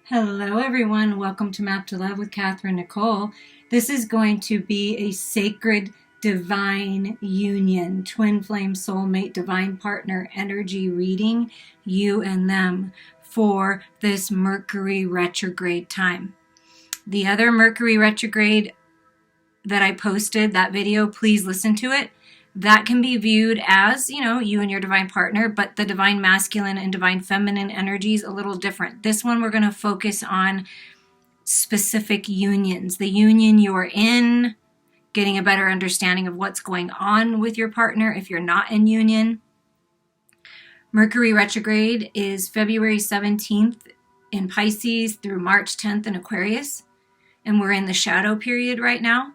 Hello everyone, welcome to Map to Love with Katherine Nichole. This is going to be a sacred divine union, twin flame soulmate divine partner energy reading, you and them, for this Mercury retrograde time. The other Mercury retrograde that I posted, that video, please listen to it. That can be viewed as, you and your divine partner, but the divine masculine and divine feminine energy is a little different. This one, we're going to focus on specific unions. The union you're in, getting a better understanding of what's going on with your partner if you're not in union. Mercury retrograde is February 17th in Pisces through March 10th in Aquarius. And we're in the shadow period right now.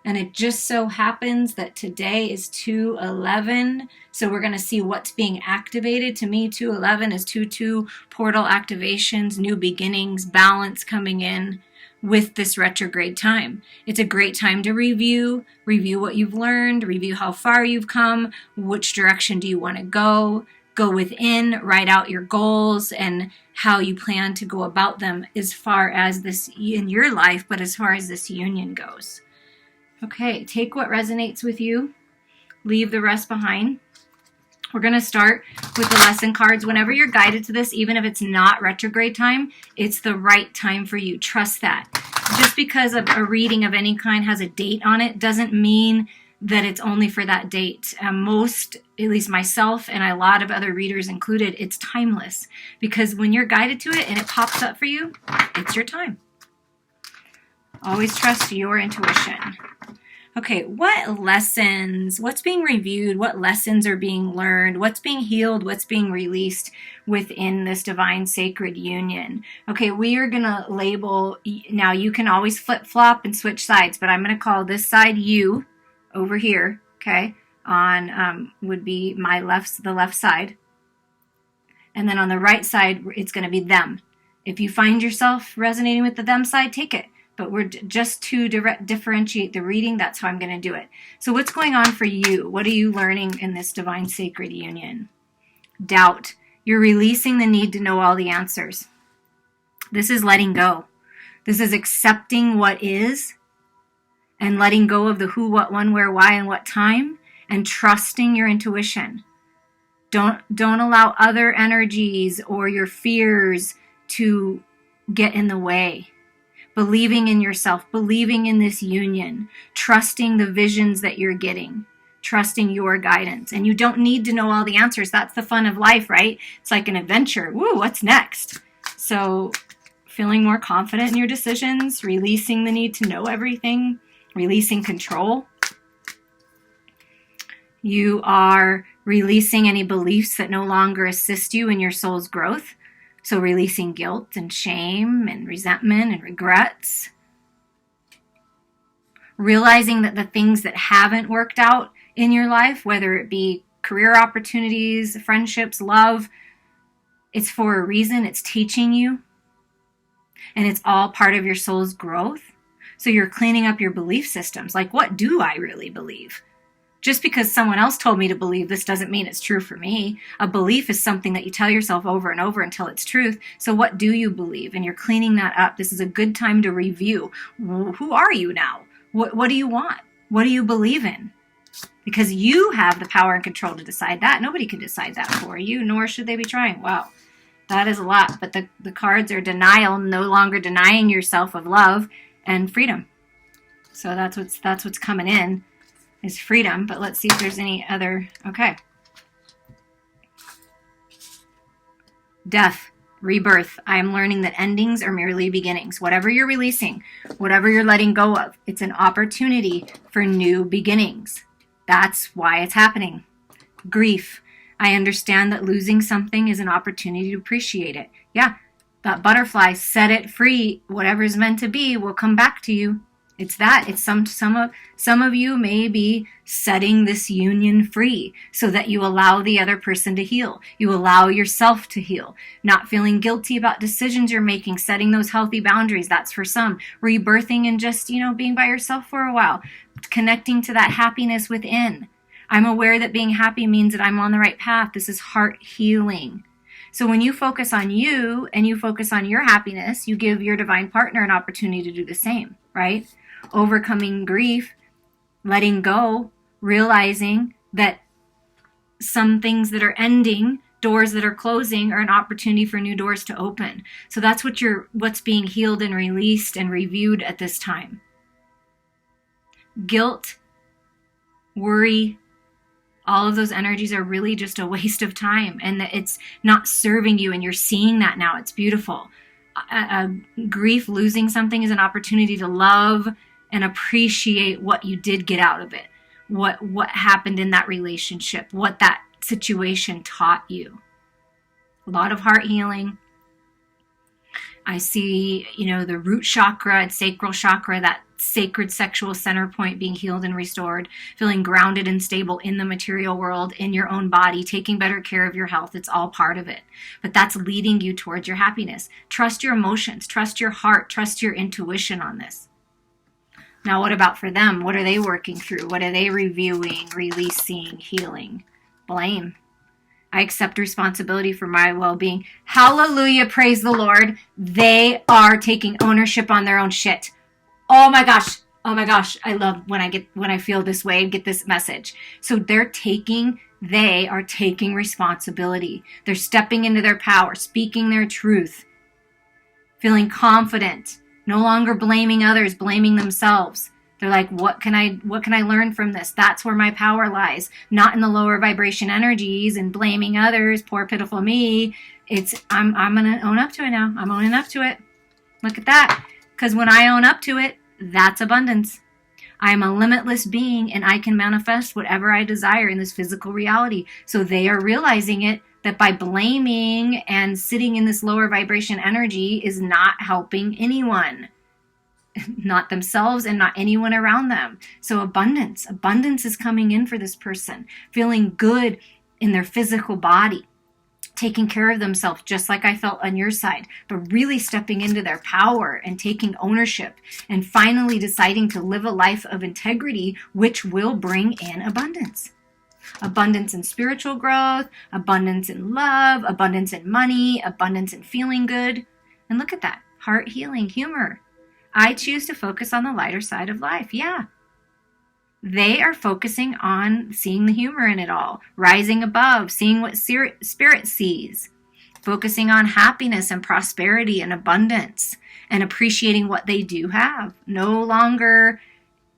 And it just so happens that today is 2/11. So we're going to see what's being activated. To me, 2/11 is 2/2 portal activations, new beginnings, balance coming in with this retrograde time. It's a great time to review what you've learned, review how far you've come, which direction do you want to go within, write out your goals and how you plan to go about them as far as this in your life, but as far as this union goes. Okay, take what resonates with you, leave the rest behind. We're going to start with the lesson cards. Whenever you're guided to this, even if it's not retrograde time, it's the right time for you. Trust that. Just because a reading of any kind has a date on it doesn't mean that it's only for that date. Most, at least myself and a lot of other readers included, it's timeless. Because when you're guided to it and it pops up for you, it's your time. Always trust your intuition. Okay, what lessons, what's being reviewed, what lessons are being learned, what's being healed, what's being released within this divine sacred union? Okay, we are going to label, now you can always flip-flop and switch sides, but I'm going to call this side you over here, okay, on would be the left side. And then on the right side, it's going to be them. If you find yourself resonating with the them side, take it. But we're just to differentiate the reading, that's how I'm going to do it. So what's going on for you? What are you learning in this divine sacred union? Doubt. You're releasing the need to know all the answers. This is letting go. This is accepting what is and letting go of the who, what, when, where, why, and what time, and trusting your intuition. Don't allow other energies or your fears to get in the way. Believing in yourself, believing in this union, trusting the visions that you're getting, trusting your guidance. And you don't need to know all the answers. That's the fun of life, right? It's like an adventure. Woo, what's next? So feeling more confident in your decisions, releasing the need to know everything, releasing control. You are releasing any beliefs that no longer assist you in your soul's growth. So releasing guilt and shame and resentment and regrets. Realizing that the things that haven't worked out in your life, whether it be career opportunities, friendships, love, it's for a reason. It's teaching you. And it's all part of your soul's growth. So you're cleaning up your belief systems. Like, what do I really believe? Just because someone else told me to believe this doesn't mean it's true for me. A belief is something that you tell yourself over and over until it's truth. So what do you believe? And you're cleaning that up. This is a good time to review. Who are you now? What do you want? What do you believe in? Because you have the power and control to decide that. Nobody can decide that for you, nor should they be trying. Wow, that is a lot. But the cards are denial, no longer denying yourself of love and freedom. So that's what's coming in. Is freedom, but let's see if there's any other. Okay. Death, rebirth. I am learning that endings are merely beginnings. Whatever you're releasing, whatever you're letting go of, it's an opportunity for new beginnings. That's why it's happening. Grief. I understand that losing something is an opportunity to appreciate it. Yeah, that butterfly, set it free. Whatever is meant to be will come back to you. It's that. It's some of you may be setting this union free so that you allow the other person to heal. You allow yourself to heal. Not feeling guilty about decisions you're making, setting those healthy boundaries. That's for some. Rebirthing and just, being by yourself for a while. Connecting to that happiness within. I'm aware that being happy means that I'm on the right path. This is heart healing. So when you focus on you and you focus on your happiness, you give your divine partner an opportunity to do the same, right? Overcoming grief, letting go, realizing that some things that are ending, doors that are closing, are an opportunity for new doors to open. So that's what's being healed and released and reviewed at this time. Guilt, worry, all of those energies are really just a waste of time, and that it's not serving you, and you're seeing that now. It's beautiful. Grief, losing something, is an opportunity to love and appreciate what you did get out of it, what happened in that relationship, what that situation taught you. A lot of heart healing. I see, the root chakra and sacral chakra, that sacred sexual center point, being healed and restored, feeling grounded and stable in the material world, in your own body, taking better care of your health. It's all part of it. But that's leading you towards your happiness. Trust your emotions, trust your heart, trust your intuition on this. Now, what about for them? What are they working through? What are they reviewing, releasing, healing? Blame. I accept responsibility for my well-being. Hallelujah, praise the Lord. They are taking ownership on their own shit. Oh my gosh. I love when I feel this way and get this message. So they are taking responsibility. They're stepping into their power, speaking their truth, feeling confident, no longer blaming others, blaming themselves. They're like, what can I learn from this? That's where my power lies. Not in the lower vibration energies and blaming others, poor pitiful me. I'm gonna own up to it now. I'm owning up to it. Look at that. Because when I own up to it, that's abundance. I am a limitless being, and I can manifest whatever I desire in this physical reality. So they are realizing it, that by blaming and sitting in this lower vibration energy is not helping anyone. Not themselves and not anyone around them. So abundance is coming in for this person, feeling good in their physical body, taking care of themselves just like I felt on your side, but really stepping into their power and taking ownership and finally deciding to live a life of integrity, which will bring in abundance. Abundance in spiritual growth, abundance in love, abundance in money, abundance in feeling good. And look at that, heart healing, humor. I choose to focus on the lighter side of life. Yeah. They are focusing on seeing the humor in it all, rising above, seeing what spirit sees, focusing on happiness and prosperity and abundance, and appreciating what they do have. No longer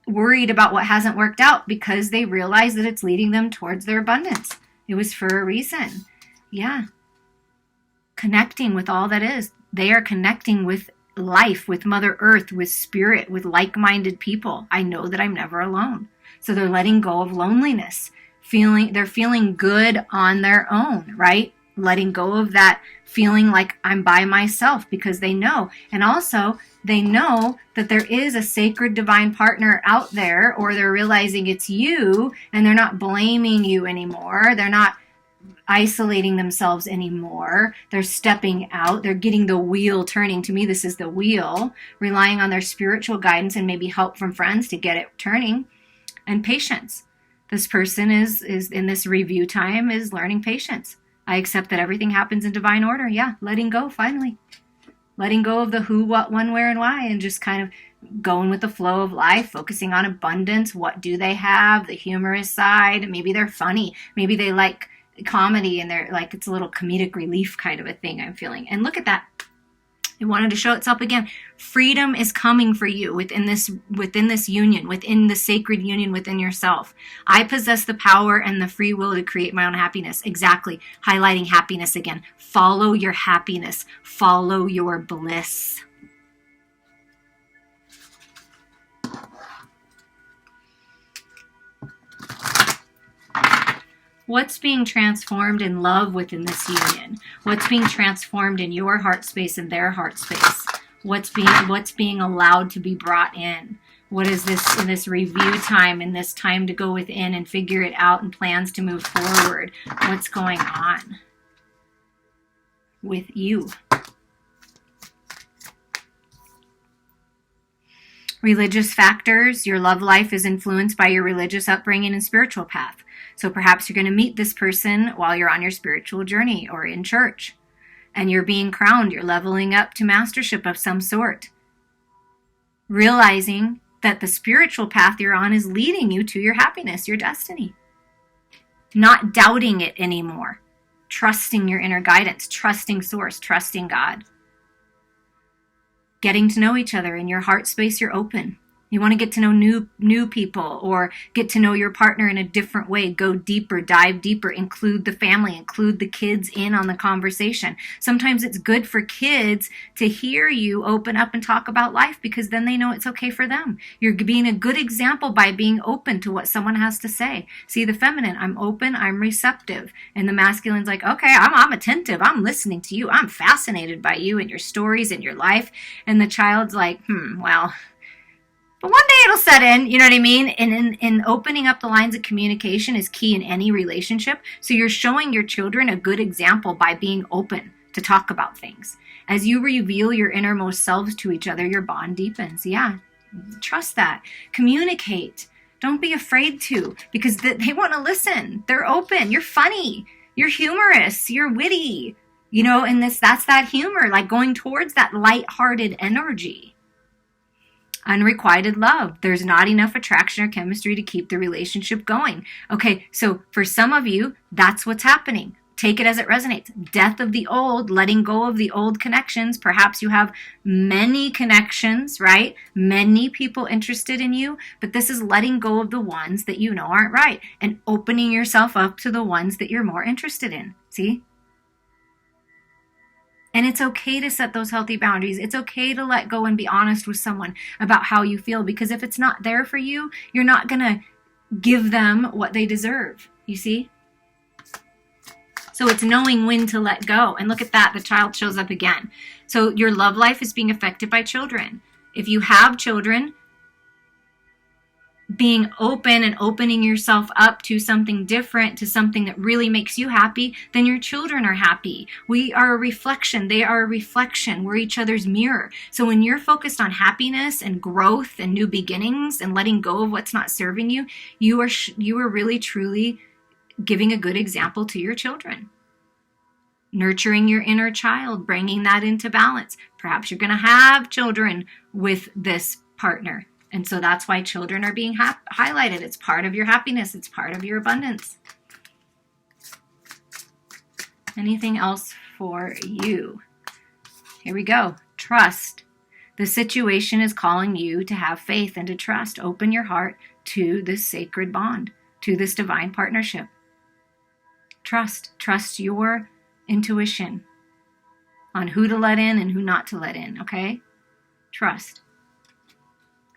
worried about what hasn't worked out, because they realize that it's leading them towards their abundance. It was for a reason. Yeah. Connecting with all that is. They are connecting with life, with Mother Earth, with spirit, with like-minded people. I know that I'm never alone. So they're letting go of loneliness. They're feeling good on their own, right? Letting go of that feeling like I'm by myself, because they know. And also, they know that there is a sacred divine partner out there, or they're realizing it's you, and they're not blaming you anymore. They're not isolating themselves anymore. They're stepping out. They're getting the wheel turning. To me, this is the wheel, relying on their spiritual guidance and maybe help from friends to get it turning. And patience. This person is in this review time is learning patience. I accept that everything happens in divine order. Yeah, letting go finally. Letting go of the who, what, when, where, and why, and just kind of going with the flow of life, focusing on abundance. What do they have? The humorous side. Maybe they're funny. Maybe they like comedy and they're like, it's a little comedic relief kind of a thing I'm feeling. And look at that. It wanted to show itself again. Freedom is coming for you within this union, within the sacred union within yourself. I possess the power and the free will to create my own happiness. Exactly. Highlighting happiness again. Follow your happiness. Follow your bliss. What's being transformed in love within this union? What's being transformed in your heart space and their heart space? What's being allowed to be brought in? What is this in this review time, in this time to go within and figure it out and plans to move forward? What's going on with you? Religious factors. Your love life is influenced by your religious upbringing and spiritual path. So perhaps you're going to meet this person while you're on your spiritual journey or in church. and you're being crowned. You're leveling up to mastership of some sort. Realizing that the spiritual path you're on is leading you to your happiness, your destiny. Not doubting it anymore. Trusting your inner guidance, trusting source, trusting God. Getting to know each other. In your heart space, you're open. You want to get to know new people, or get to know your partner in a different way. Go deeper, dive deeper, include the family, include the kids in on the conversation. Sometimes it's good for kids to hear you open up and talk about life, because then they know it's okay for them. You're being a good example by being open to what someone has to say. See, the feminine, I'm open, I'm receptive. And the masculine's like, okay, I'm attentive, I'm listening to you, I'm fascinated by you and your stories and your life. And the child's like, well, but one day it'll set in, you know what I mean? And in opening up the lines of communication is key in any relationship. So you're showing your children a good example by being open to talk about things. As you reveal your innermost selves to each other, your bond deepens. Yeah, trust that. Communicate. Don't be afraid to, because they want to listen. They're open. You're funny. You're humorous. You're witty. You know, and that's that humor, like going towards that lighthearted energy. Unrequited love. There's not enough attraction or chemistry to keep the relationship going. Okay, so for some of you, that's what's happening. Take it as it resonates. Death of the old, letting go of the old connections. Perhaps you have many connections, right? Many people interested in you, but this is letting go of the ones that you know aren't right and opening yourself up to the ones that you're more interested in. See? And it's okay to set those healthy boundaries. It's okay to let go and be honest with someone about how you feel, because if it's not there for you, you're not going to give them what they deserve. You see? So it's knowing when to let go. And look at that. The child shows up again. So your love life is being affected by children. If you have children, being open and opening yourself up to something different, to something that really makes you happy, then your children are happy. We are a reflection. They are a reflection. We're each other's mirror. So when you're focused on happiness and growth and new beginnings and letting go of what's not serving you, you are really, truly giving a good example to your children. Nurturing your inner child, bringing that into balance. Perhaps you're going to have children with this partner. And so that's why children are being highlighted. It's part of your happiness. It's part of your abundance. Anything else for you? Here we go. Trust. The situation is calling you to have faith and to trust. Open your heart to this sacred bond, to this divine partnership. Trust. Trust your intuition on who to let in and who not to let in, okay? Trust.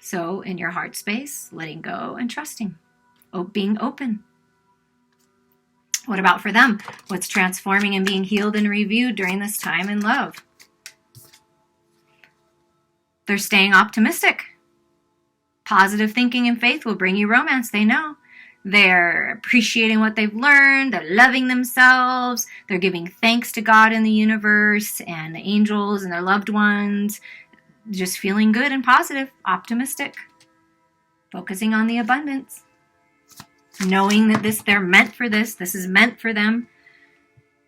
So in your heart space, letting go and trusting, being open. What about for them? What's transforming and being healed and reviewed during this time in love? They're staying optimistic. Positive thinking and faith will bring you romance, they know. They're appreciating what they've learned. They're loving themselves. They're giving thanks to God and the universe and the angels and their loved ones. Just feeling good and positive, optimistic, focusing on the abundance, knowing that they're meant for this is meant for them.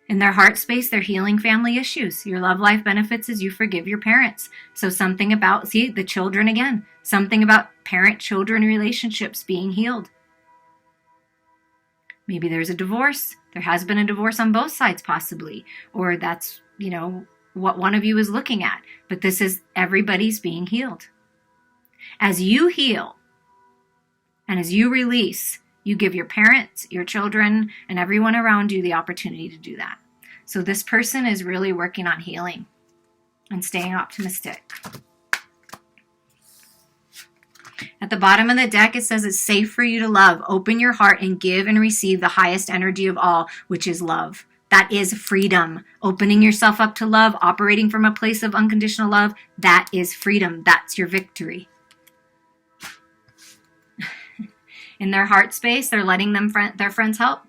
In their heart space, they're healing family issues. Your love life benefits as you forgive your parents. So something about, see, the children again, something about parent-children relationships being healed. Maybe there's a divorce. There has been a divorce on both sides possibly, or that's, what one of you is looking at. But this is everybody's being healed. As you heal and as you release, you give your parents, your children, and everyone around you the opportunity to do that. So this person is really working on healing and staying optimistic. At the bottom of the deck, it says it's safe for you to love. Open your heart and give and receive the highest energy of all, which is love. That is freedom. Opening yourself up to love, operating from a place of unconditional love, that is freedom. That's your victory. In their heart space, they're letting their friends help.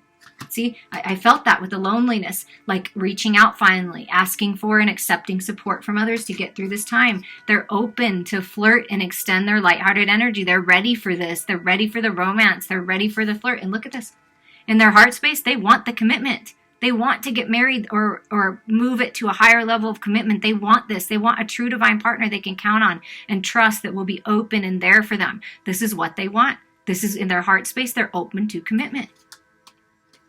See, I felt that with the loneliness, like reaching out finally, asking for and accepting support from others to get through this time. They're open to flirt and extend their lighthearted energy. They're ready for this. They're ready for the romance. They're ready for the flirt. And look at this. In their heart space, they want the commitment. They want to get married or move it to a higher level of commitment. They want this. They want a true divine partner they can count on and trust, that will be open and there for them. This is what they want. This is in their heart space. They're open to commitment.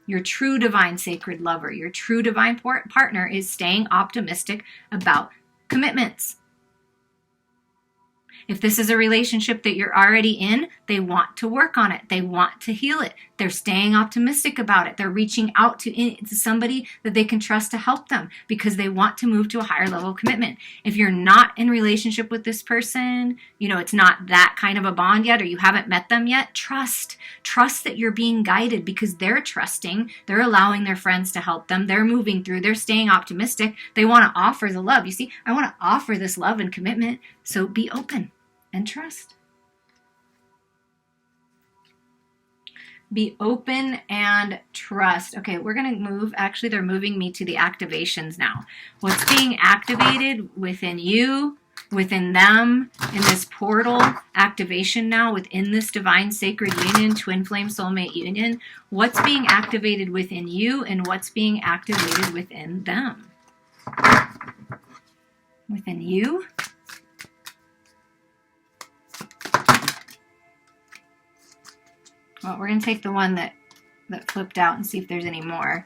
Your true divine sacred lover, your true divine partner is staying optimistic about commitments. If this is a relationship that you're already in, they want to work on it. They want to heal it. They're staying optimistic about it. They're reaching out to somebody that they can trust to help them because they want to move to a higher level of commitment. If you're not in relationship with this person, it's not that kind of a bond yet, or you haven't met them yet, trust that you're being guided because they're trusting. They're allowing their friends to help them. They're moving through. They're staying optimistic. They want to offer the love. You see, I want to offer this love and commitment. So be open and trust. Be open and trust. Okay, we're going to move. Actually, they're moving me to the activations now. What's being activated within you, within them, in this portal activation now, within this divine sacred union, twin flame soulmate union? What's being activated within you and what's being activated within them? Within you? Well, we're going to take the one that flipped out and see if there's any more.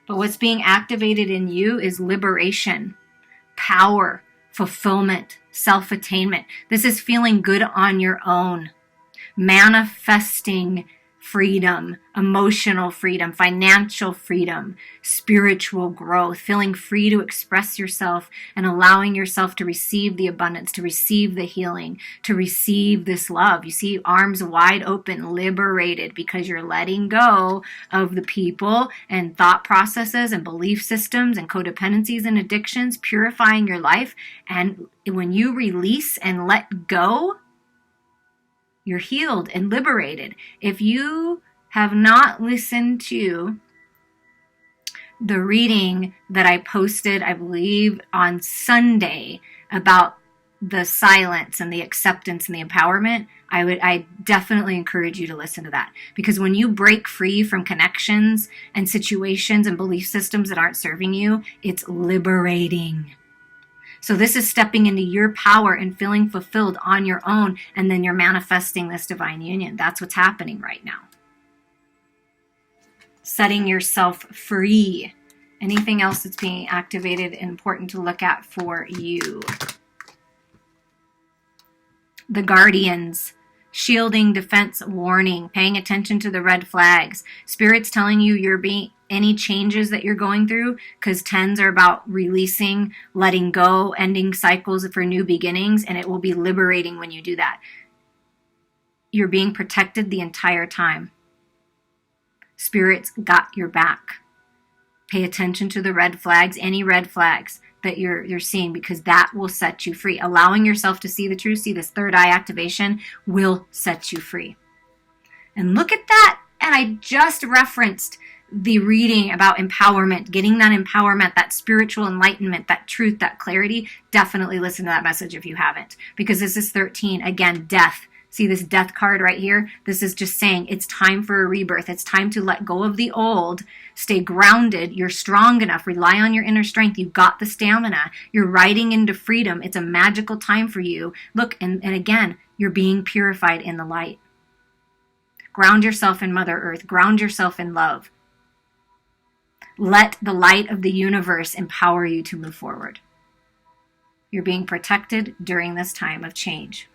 But what's being activated in you is liberation, power, fulfillment, self-attainment. This is feeling good on your own, manifesting freedom, emotional freedom, financial freedom, spiritual growth, feeling free to express yourself and allowing yourself to receive the abundance, to receive the healing, to receive this love. You see, arms wide open, liberated, because you're letting go of the people and thought processes and belief systems and codependencies and addictions, purifying your life. And when you release and let go, you're healed and liberated. If you have not listened to the reading that I posted, I believe, on Sunday about the silence and the acceptance and the empowerment, I definitely encourage you to listen to that. Because when you break free from connections and situations and belief systems that aren't serving you, it's liberating. So this is stepping into your power and feeling fulfilled on your own, and then you're manifesting this divine union. That's what's happening right now. Setting yourself free. Anything else that's being activated, important to look at for you? The guardians. Shielding, defense, warning, paying attention to the red flags. Spirit's telling you any changes that you're going through, because 10s are about releasing, letting go, ending cycles for new beginnings, and it will be liberating when you do that. You're being protected the entire time. Spirit's got your back. Pay attention to the red flags, any red flags that you're seeing, because that will set you free. Allowing yourself to see the truth, see this third eye activation, will set you free. And look at that. And I just referenced the reading about empowerment, getting that empowerment, that spiritual enlightenment, that truth, that clarity. Definitely listen to that message if you haven't, because this is 13. Again, death. See this death card right here? This is just saying it's time for a rebirth. It's time to let go of the old, stay grounded. You're strong enough. Rely on your inner strength. You've got the stamina. You're riding into freedom. It's a magical time for you. Look, and again, you're being purified in the light. Ground yourself in Mother Earth. Ground yourself in love. Let the light of the universe empower you to move forward. You're being protected during this time of change.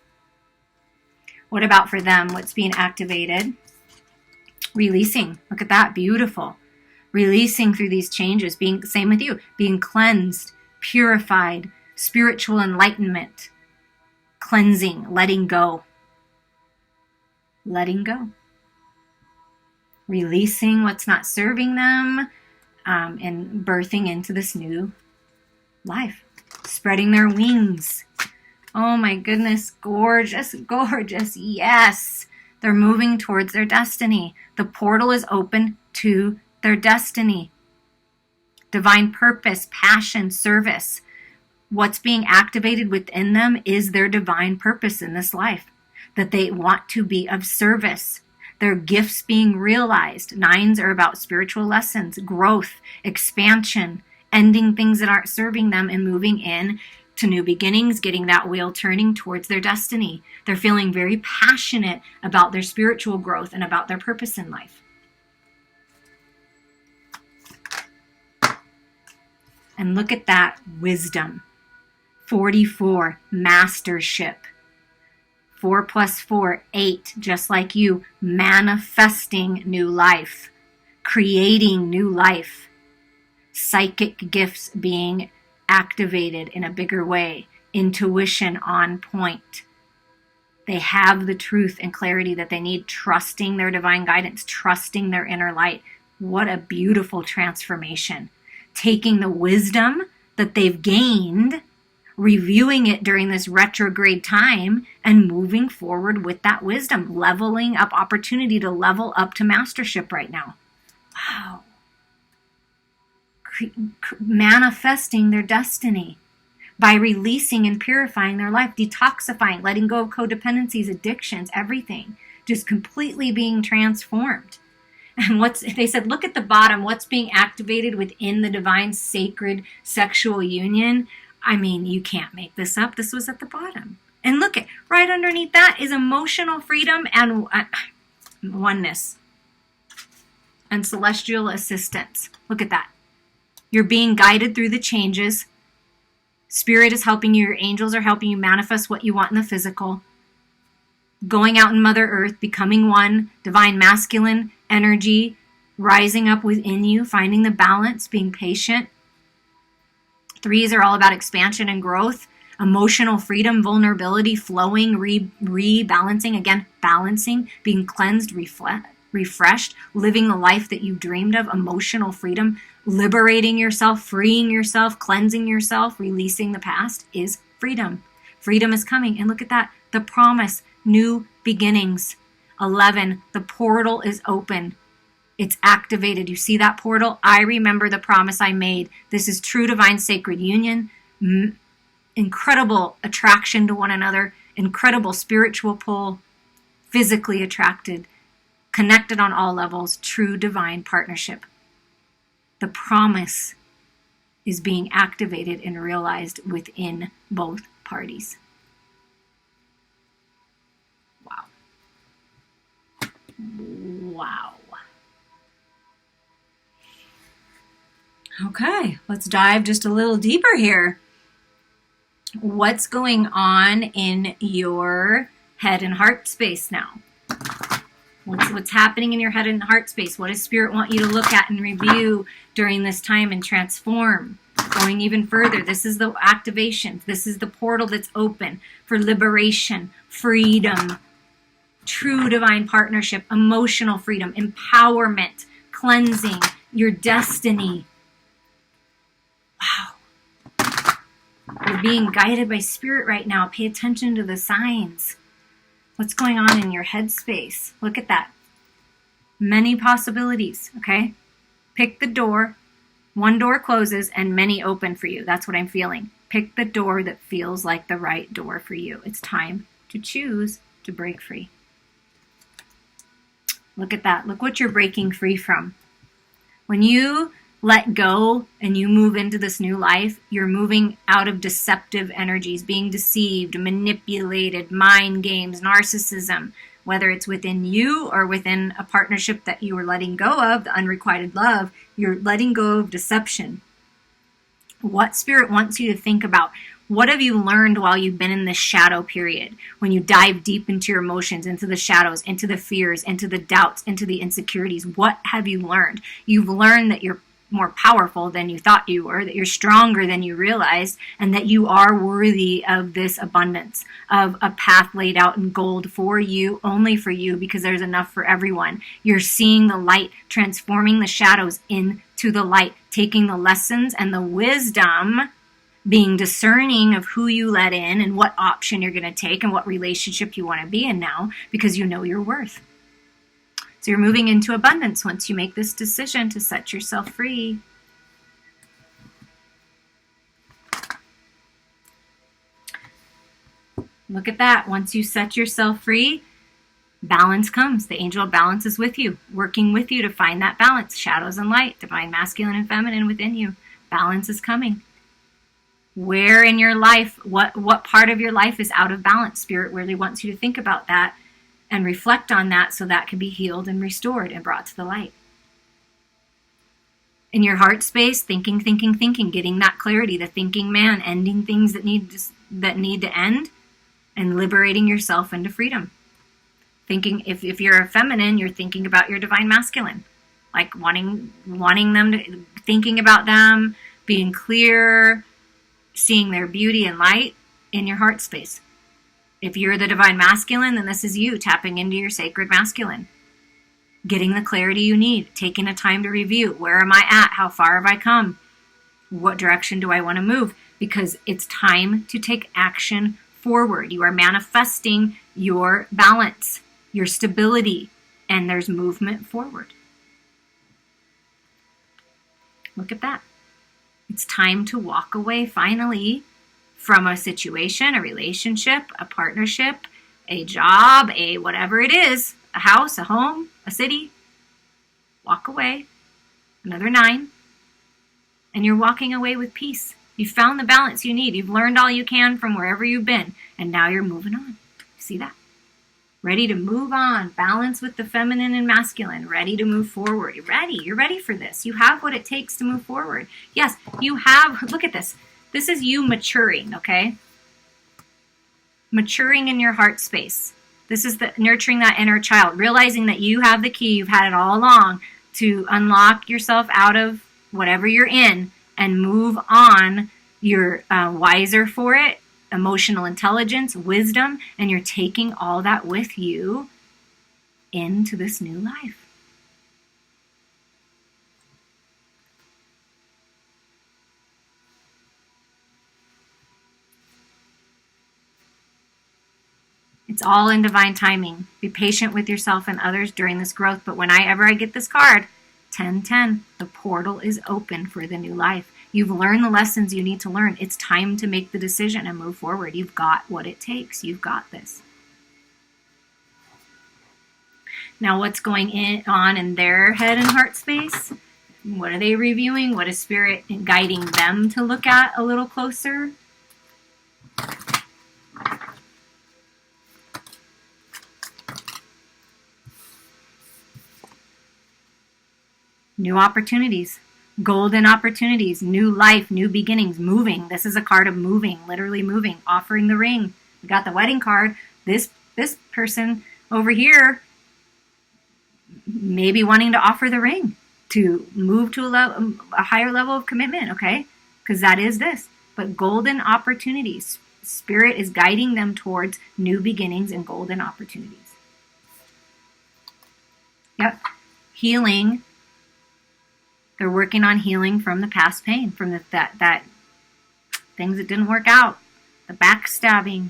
What about for them? What's being activated? Releasing. Look at that. Beautiful. Releasing through these changes. Same with you. Being cleansed, purified, spiritual enlightenment, cleansing, letting go. Letting go. Releasing what's not serving them, and birthing into this new life. Spreading their wings. Oh my goodness, gorgeous, gorgeous. Yes, they're moving towards their destiny. The portal is open to their destiny. Divine purpose, passion, service. What's being activated within them is their divine purpose in this life. That they want to be of service. Their gifts being realized. 9s are about spiritual lessons, growth, expansion, ending things that aren't serving them and moving in to new beginnings, getting that wheel turning towards their destiny. They're feeling very passionate about their spiritual growth and about their purpose in life. And look at that wisdom. 44, mastership. 4 plus 4, 8, just like you, manifesting new life, creating new life, psychic gifts being activated in a bigger way, intuition on point. They have the truth and clarity that they need, trusting their divine guidance, trusting their inner light. What a beautiful transformation. Taking the wisdom that they've gained, reviewing it during this retrograde time, and moving forward with that wisdom, leveling up, opportunity to level up to mastership right now. Wow. Manifesting their destiny by releasing and purifying their life, detoxifying, letting go of codependencies, addictions, everything, just completely being transformed. And they said, look at the bottom, what's being activated within the divine sacred sexual union. I mean, you can't make this up. This was at the bottom. And look at right underneath that is emotional freedom and oneness and celestial assistance. Look at that. You're being guided through the changes. Spirit is helping you. Your angels are helping you manifest what you want in the physical. Going out in Mother Earth, becoming one, divine masculine energy, rising up within you, finding the balance, being patient. 3s are all about expansion and growth, emotional freedom, vulnerability, flowing, rebalancing, again, balancing, being cleansed, refreshed, living the life that you dreamed of, emotional freedom, liberating yourself, freeing yourself, cleansing yourself, releasing the past is freedom. Freedom is coming. And look at that. The promise, new beginnings. 11, the portal is open. It's activated. You see that portal? I remember the promise I made. This is true divine sacred union. Incredible attraction to one another. Incredible spiritual pull. Physically attracted. Connected on all levels. True divine partnership. The promise is being activated and realized within both parties. Wow. Wow. Okay, let's dive just a little deeper here. What's going on in your head and heart space now? What's happening in your head and heart space? What does Spirit want you to look at and review during this time and transform? Going even further, this is the activation. This is the portal that's open for liberation, freedom, true divine partnership, emotional freedom, empowerment, cleansing, your destiny. Wow. You're being guided by Spirit right now. Pay attention to the signs. What's going on in your headspace? Look at that. Many possibilities, okay? Pick the door. One door closes and many open for you. That's what I'm feeling. Pick the door that feels like the right door for you. It's time to choose to break free. Look at that. Look what you're breaking free from. When you let go and you move into this new life, you're moving out of deceptive energies, being deceived, manipulated, mind games, narcissism, whether it's within you or within a partnership that you were letting go of, the unrequited love, you're letting go of deception. What Spirit wants you to think about, what have you learned while you've been in this shadow period? When you dive deep into your emotions, into the shadows, into the fears, into the doubts, into the insecurities, what have you learned? You've learned that you're more powerful than you thought you were, that you're stronger than you realized, and that you are worthy of this abundance, of a path laid out in gold for you, only for you, because there's enough for everyone. You're seeing the light, transforming the shadows into the light, taking the lessons and the wisdom, being discerning of who you let in and what option you're going to take and what relationship you want to be in now, because you know your worth. So you're moving into abundance once you make this decision to set yourself free. Look at that. Once you set yourself free, balance comes. The angel of balance is with you, working with you to find that balance. Shadows and light, divine masculine and feminine within you. Balance is coming. Where in your life, what part of your life is out of balance? Spirit really wants you to think about that and reflect on that so that can be healed and restored and brought to the light. In your heart space, thinking, getting that clarity, the thinking man, ending things that need to end, and liberating yourself into freedom. Thinking, if you're a feminine, you're thinking about your divine masculine, like wanting them to, thinking about them, being clear, seeing their beauty and light in your heart space. If you're the divine masculine, then this is you tapping into your sacred masculine. Getting the clarity you need, taking a time to review. Where am I at? How far have I come? What direction do I want to move? Because it's time to take action forward. You are manifesting your balance, your stability, and there's movement forward. Look at that. It's time to walk away finally from a situation, a relationship, a partnership, a job, a whatever it is, a house, a home, a city. Walk away. Another 9. And you're walking away with peace. You've found the balance you need. You've learned all you can from wherever you've been. And now you're moving on. See that? Ready to move on. Balance with the feminine and masculine. Ready to move forward. You're ready. You're ready for this. You have what it takes to move forward. Yes, you have. Look at this. This is you maturing, okay? Maturing in your heart space. This is the nurturing that inner child. Realizing that you have the key. You've had it all along to unlock yourself out of whatever you're in and move on. You're wiser for it. Emotional intelligence, wisdom, and you're taking all that with you into this new life. It's all in divine timing. Be patient with yourself and others during this growth, but whenever I get this card, 1010, the portal is open for the new life. You've learned the lessons you need to learn. It's time to make the decision and move forward. You've got what it takes. You've got this. Now, what's going on in their head and heart space? What are they reviewing? What is Spirit guiding them to look at a little closer? New opportunities. Golden opportunities, new life, new beginnings, moving. This is a card of moving, literally moving, offering the ring. We got the wedding card. This person over here may be wanting to offer the ring to move to a higher level of commitment, okay? Because that is this. But golden opportunities. Spirit is guiding them towards new beginnings and golden opportunities. Yep. Healing. They're working on healing from the past pain, from that things that didn't work out, the backstabbing,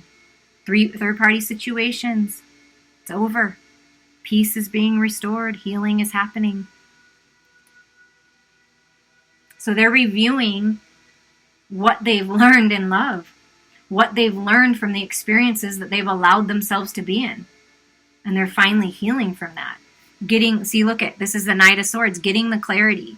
third-party situations. It's over. Peace is being restored. Healing is happening. So they're reviewing what they've learned in love, what they've learned from the experiences that they've allowed themselves to be in. And they're finally healing from that. See, look at, this is the Knight of Swords, getting the clarity.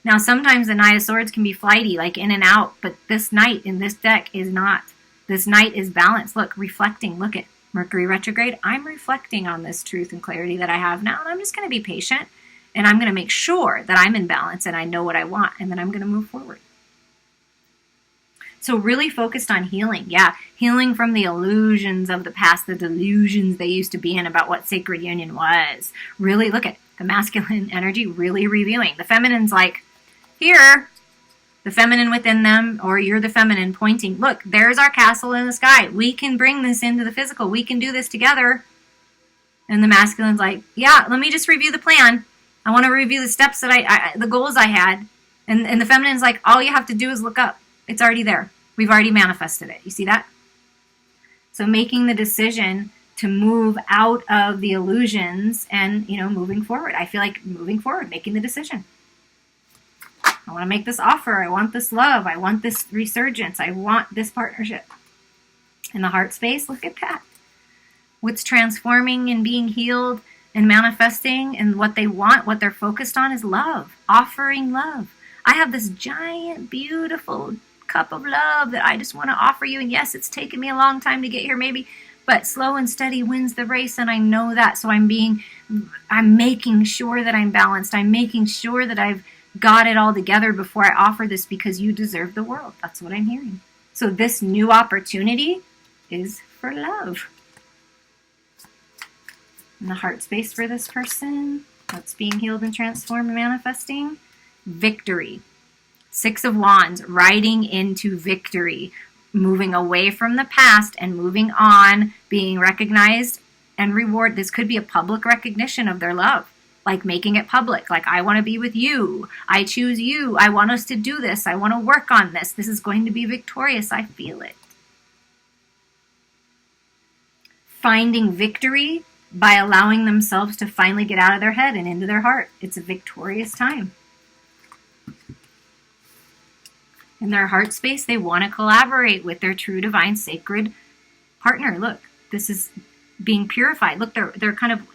Now, sometimes the Knight of Swords can be flighty, like in and out, but this Knight in this deck is not. This Knight is balanced. Look, reflecting. Look at Mercury Retrograde. I'm reflecting on this truth and clarity that I have now, and I'm just going to be patient, and I'm going to make sure that I'm in balance and I know what I want, and then I'm going to move forward. So really focused on healing. Yeah, healing from the illusions of the past, the delusions they used to be in about what sacred union was. Really, look at the masculine energy really reviewing. The feminine's like, here, the feminine within them, or you're the feminine pointing, look, there's our castle in the sky. We can bring this into the physical. We can do this together. And the masculine's like, yeah, let me just review the plan. I want to review the steps that the goals I had. And the feminine's like, all you have to do is look up. It's already there. We've already manifested it. You see that? So making the decision to move out of the illusions and, moving forward. I feel like moving forward, making the decision. I want to make this offer. I want this love. I want this resurgence. I want this partnership. In the heart space, look at that. what's transforming and being healed and manifesting, and what they want, what they're focused on is love, offering love. I have this giant, beautiful cup of love that I just want to offer you. And yes, it's taken me a long time to get here, maybe, but slow and steady wins the race, and I know that. So I'm making sure that I'm balanced. I'm making sure that I've got it all together before I offer this, because you deserve the world. That's what I'm hearing. So this new opportunity is for love. In the heart space for this person, what's being healed and transformed and manifesting? Victory. 6 of Wands, riding into victory, moving away from the past and moving on, being recognized and rewarded. This could be a public recognition of their love, like making it public, like, I want to be with you, I choose you, I want us to do this, I want to work on this. This is going to be victorious, I feel it. Finding victory by allowing themselves to finally get out of their head and into their heart. It's a victorious time. In their heart space, they want to collaborate with their true, divine, sacred partner. Look, this is being purified. Look, they're kind of,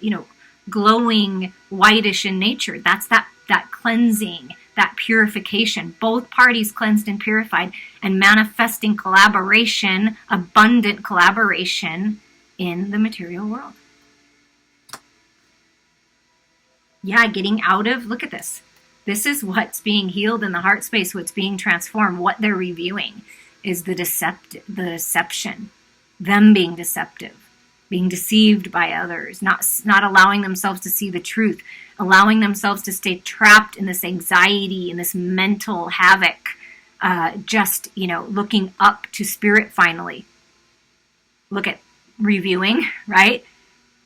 glowing whitish in nature. That's that cleansing, that purification. Both parties cleansed and purified, and manifesting collaboration, abundant collaboration in the material world. Yeah, getting out of, look at this. This is what's being healed in the heart space, what's being transformed. What they're reviewing is the deception, them being deceptive, being deceived by others, not allowing themselves to see the truth, allowing themselves to stay trapped in this anxiety, in this mental havoc, looking up to spirit finally. Look at reviewing, right?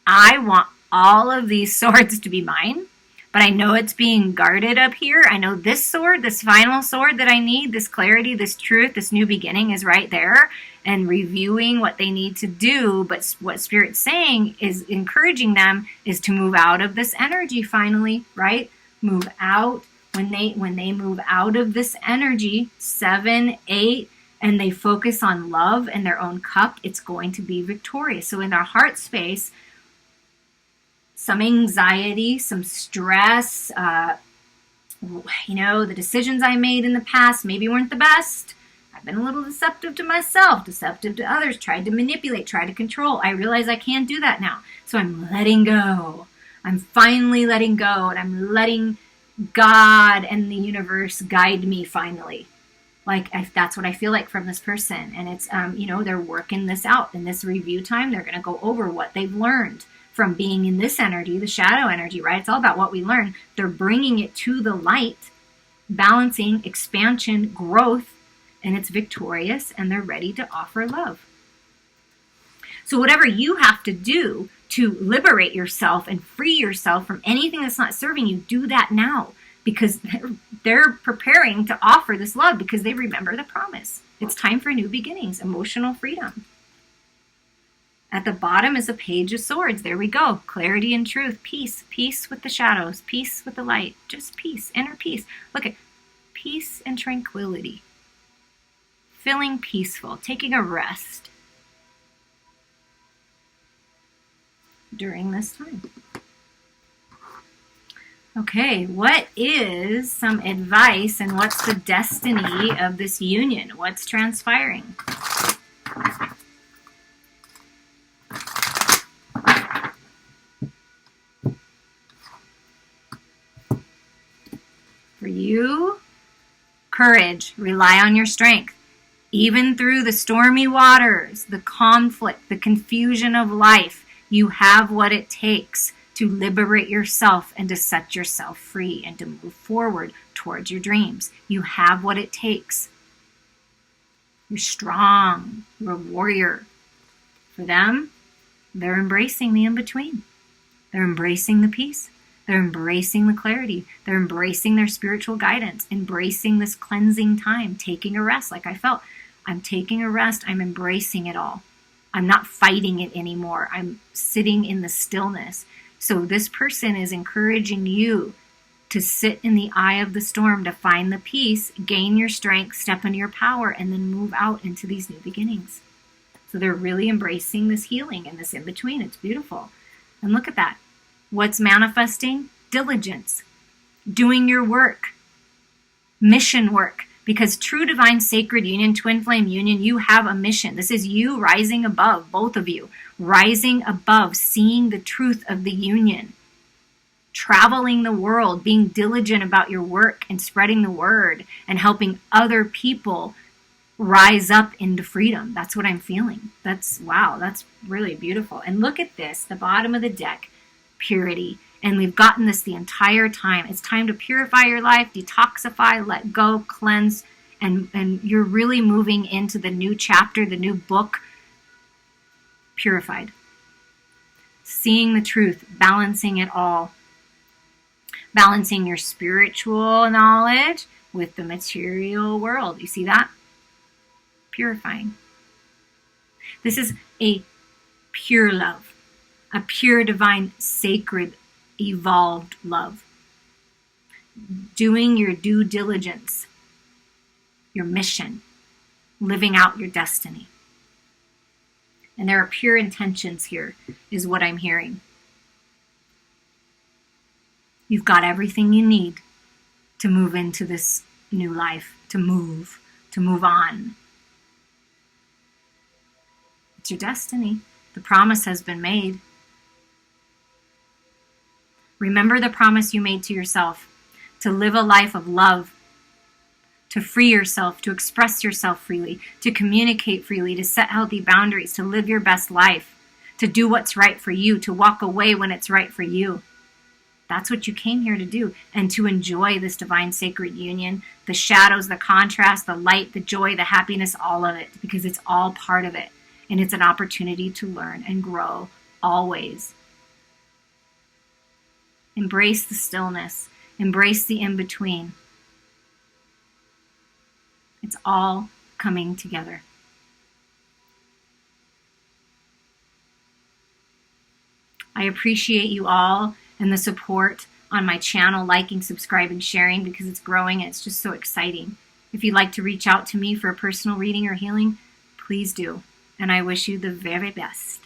I want all of these swords to be mine, but I know it's being guarded up here. I know this sword, this final sword that I need, this clarity, this truth, this new beginning is right there, and reviewing what they need to do. But what Spirit's saying is encouraging them is to move out of this energy finally, right? Move out. When they move out of this energy, 7, 8, and they focus on love and their own cup, it's going to be victorious. So in our heart space, some anxiety, some stress, the decisions I made in the past maybe weren't the best. I've been a little deceptive to myself, deceptive to others, tried to manipulate, tried to control. I realize I can't do that now. So I'm letting go. I'm finally letting go, and I'm letting God and the universe guide me finally. That's what I feel like from this person. And it's, they're working this out. In this review time, they're going to go over what they've learned from being in this energy, the shadow energy, right? It's all about what we learn. They're bringing it to the light, balancing, expansion, growth, and it's victorious, and they're ready to offer love. So whatever you have to do to liberate yourself and free yourself from anything that's not serving you, do that now, because they're preparing to offer this love because they remember the promise. It's time for new beginnings, emotional freedom. At the bottom is a page of swords. There we go. Clarity and truth. Peace. Peace with the shadows. Peace with the light. Just peace. Inner peace. Look at peace and tranquility. Feeling peaceful. Taking a rest during this time. Okay, what is some advice and what's the destiny of this union? What's transpiring? For you, courage, rely on your strength. Even through the stormy waters, the conflict, the confusion of life, you have what it takes to liberate yourself and to set yourself free and to move forward towards your dreams. You have what it takes. You're strong. You're a warrior. For them, they're embracing the in-between. They're embracing the peace. They're embracing the clarity. They're embracing their spiritual guidance, embracing this cleansing time, taking a rest like I felt. I'm taking a rest. I'm embracing it all. I'm not fighting it anymore. I'm sitting in the stillness. So this person is encouraging you to sit in the eye of the storm, to find the peace, gain your strength, step into your power, and then move out into these new beginnings. So they're really embracing this healing and this in-between. It's beautiful. And look at that. What's manifesting? Diligence. Doing your work. Mission work. Because true divine sacred union, twin flame union, you have a mission. This is you rising above, both of you. Rising above, seeing the truth of the union. Traveling the world, being diligent about your work and spreading the word and helping other people rise up into freedom. That's what I'm feeling. Wow, that's really beautiful. And look at this, the bottom of the deck, purity. And we've gotten this the entire time. It's time to purify your life, detoxify, let go, cleanse, and you're really moving into the new chapter, the new book, purified. Seeing the truth, balancing it all. Balancing your spiritual knowledge with the material world. You see that? Purifying. This is a pure love. A pure, divine, sacred, evolved love. Doing your due diligence. Your mission. Living out your destiny. And there are pure intentions here, is what I'm hearing. You've got everything you need to move into this new life, to move on. It's your destiny. The promise has been made. Remember the promise you made to yourself, to live a life of love, to free yourself, to express yourself freely, to communicate freely, to set healthy boundaries, to live your best life, to do what's right for you, to walk away when it's right for you. That's what you came here to do, and to enjoy this divine sacred union, the shadows, the contrast, the light, the joy, the happiness, all of it, because it's all part of it. And it's an opportunity to learn and grow always. Embrace the stillness. Embrace the in-between. It's all coming together. I appreciate you all and the support on my channel, liking, subscribing, sharing, because it's growing and it's just so exciting. If you'd like to reach out to me for a personal reading or healing, please do. And I wish you the very best.